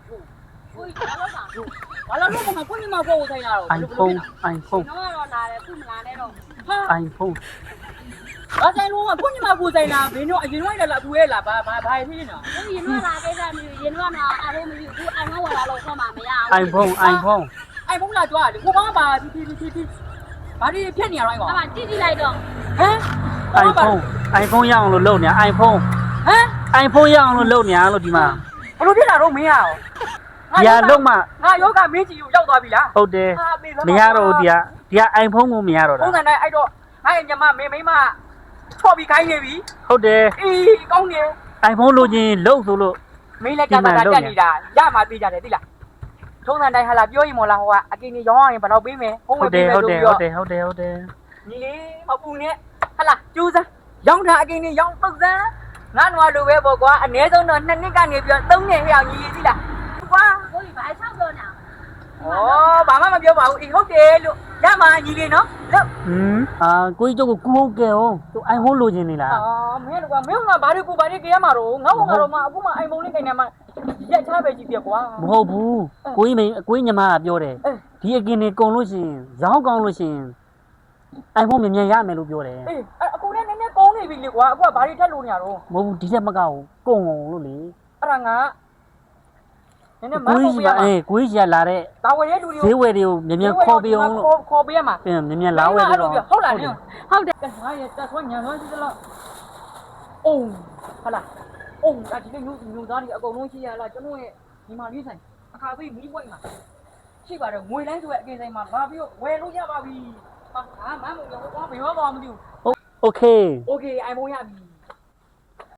ကိုကြီးဘာလို့လဲကိုကြီးမကိုဆိုင်တာတော့ iPhone တော့လာတယ်ခုမလာနဲ့တော့ဟာ iPhone ဘာဆိုင်လို့ကိုကြီးမကိုဆိုင်တာဘင်းတော့အရင်ကလာသူရဲ့လာဘာဖြစ်နေတာ ကိုရင်တော့လာကိစ္စမျိုးရင်တော့တော့အားလုံးမရှိဘူးအိုင်မောဝယ်လာလို့ဆက်မှာမရဘူး iPhone အိုင်ဖုန်းလာကြွားတယ်ကိုကောင်းပါဖြည်းဘာဒီဖြတ်နေရတော့ အဲ့မှာကြည့်ကြည့်လိုက်တော့ ဟမ် iPhone ရအောင်လို့လုပ်နေ iPhone ဟမ် iPhone ရအောင်လို့လုပ်နေလို့ဒီမှာ ဘလို့ဖြစ်လာတော့မင်းရအောင် ဒီဟာလုံးမ ငါယောဂမင်းကြီးကိုရောက်သွားပြီလား ဟုတ်တယ်မရတော့ဒီက iPhone ကိုမရတော့တာ ပုံစံတိုင်းအဲ့တော့ငါရဲ့ညမမင်းမချော့ပြီးခိုင်းနေပြီ ဟုတ်တယ် အေးကောင်းနေ iPhone လိုချင်လုပ်ဆိုလို့ မင်းလည်းကတာတက်နေတာရမှပြေးကြတယ်သိလားထုံးစံတိုင်းဟာလာပြောရင်မော်လာဟိုကအကင်းကြီးရောင်းရရင်ဘယ်တော့ပေးမယ်ဖုန်းဝင်ပေးမယ်ဆိုပြီးတော့ညီလေးမပူနဲ့ဟာလာကျူးစားရောင်းတာအကင်းကြီးရောင်းပုတ်စမ်းငါ့နွားလိုပဲပေါ့ကွာအနည်းဆုံးတော့2နှစ်ကနေပြီးတော့3နှစ်ဟဲ့အောင်ညီလေးသိလားကွာ ကိုကြီးဘာဆောက်ပြောနေ ဩဘာမှမပြောပါဘူးအေးဟုတ်တယ်လို့ရမှာညီလေးနော်လို့ ကိုကြီးကျုပ်ကိုကူဟုတ်ကဲဟုတ်သူ iPhone လိုချင်နေလား မင်းတို့ကမင်းကဘာတွေကိုဘာတွေကြရမှာတော့ငါ့ဘုံကတော့မှအခုမှ iPhone လေးခိုင်နေမှာရက်ချပဲကြည့်ပြကွာ မဟုတ်ဘူးကိုကြီးညီမကပြောတယ်ဒီအကင်တွေကုန်လို့ရှိရင်ရောင်းကောင်းလို့ရှိရင် iPhone မြန်မြန်ရမယ်လို့ပြောတယ် အေးအခုလည်းနည်းနည်းကောင်းနေပြီလေကွာအခုကဘာတွေထက်လို့နေရတော့ မဟုတ်ဘူးဒီထက်မကောက်ဘူးကုန်အောင်လို့လေ အဲ့ဒါငါနည်းနည်းမ ကို ဟုတ် ကြီး ပြရမှာ ကိုကြီးလာတဲ့ ဒါဝယ်ရဲ့လူတွေ ဈေးဝယ်တွေကိုမြန်မြန်ခေါ်ပေးအောင်လို့ ခေါ်ပေးရမှာ မြန်မြန်လာဝယ်ပြီးတော့ ဟုတ်လားနင် ဟုတ်တယ် ငါရဲ့တက်ဆွမ်းညာဆွမ်းရှိသလားအုံးဟာလားအုံးဒါဒီလိုညူသားတွေအကုန်လုံးရှိရလားကျွန်တော်ရဲ့ဒီမှာလေးဆိုင်အခါပေးမီးပွိုက်မှာရှိပါတယ်ငွေလိုင်းဆိုတဲ့အကင်ဆိုင်မှာလာပြီးတော့ဝယ်လို့ရပါပြီဟာမမမဟုတ်တော့ဘယ်တော့မှမသိဘူး โอเค โอเค iPhone ရပြီ